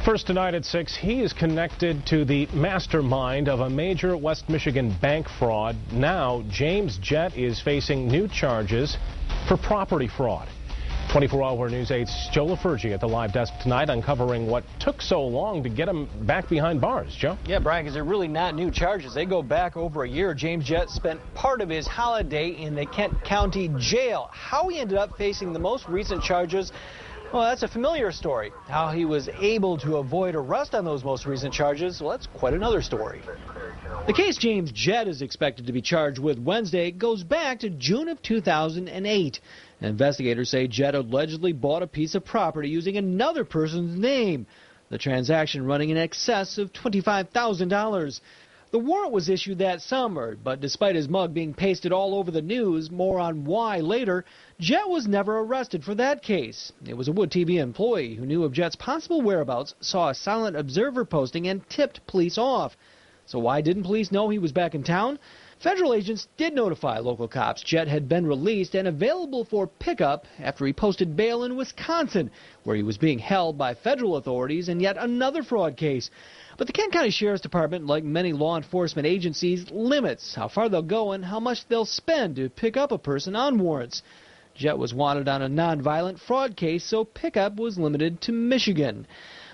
First tonight at 6, he is connected to the mastermind of a major West Michigan bank fraud. Now, James Jett is facing new charges for property fraud. 24-hour News 8's Joe LaFurgey at the live desk tonight, uncovering what took so long to get him back behind bars. Joe? Yeah, Brian, because they're really not new charges. They go back over a year. James Jett spent part of his holiday in the Kent County Jail. How he ended up facing the most recent charges, well, that's a familiar story. How he was able to avoid arrest on those most recent charges, well, that's quite another story. The case James Jett is expected to be charged with Wednesday goes back to June of 2008. Investigators say Jett allegedly bought a piece of property using another person's name, the transaction running in excess of $25,000. The warrant was issued that summer, but despite his mug being pasted all over the news, more on why later, Jett was never arrested for that case. It was a Wood TV employee who knew of Jett's possible whereabouts, saw a silent observer posting, and tipped police off. So why didn't police know he was back in town? Federal agents did notify local cops Jett had been released and available for pickup after he posted bail in Wisconsin, where he was being held by federal authorities in yet another fraud case. But the Kent County Sheriff's Department, like many law enforcement agencies, limits how far they'll go and how much they'll spend to pick up a person on warrants. Jett was wanted on a nonviolent fraud case, so pickup was limited to Michigan.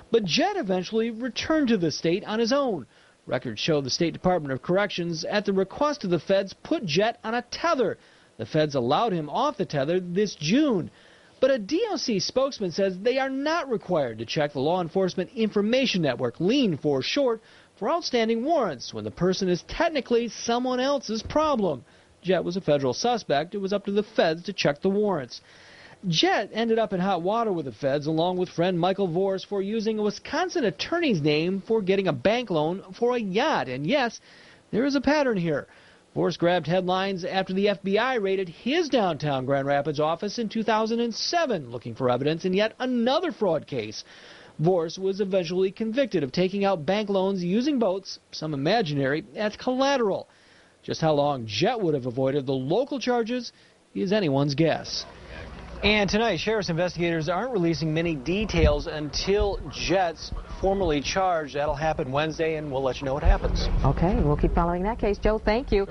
But Jett eventually returned to the state on his own. Records show the State Department of Corrections, at the request of the feds, put Jett on a tether. The feds allowed him off the tether this June. But a DOC spokesman says they are not required to check the Law Enforcement Information Network, LEAN for short, for outstanding warrants when the person is technically someone else's problem. Jett was a federal suspect. It was up to the feds to check the warrants. Jett ended up in hot water with the feds, along with friend Michael Vorce, for using a Wisconsin attorney's name for getting a bank loan for a yacht. And yes, there is a pattern here. Vorce grabbed headlines after the FBI raided his downtown Grand Rapids office in 2007, looking for evidence in yet another fraud case. Vorce was eventually convicted of taking out bank loans using boats, some imaginary, as collateral. Just how long Jett would have avoided the local charges is anyone's guess. And tonight, sheriff's investigators aren't releasing many details until Jett's formally charged. That'll happen Wednesday, and we'll let you know what happens. Okay, we'll keep following that case. Joe, thank you.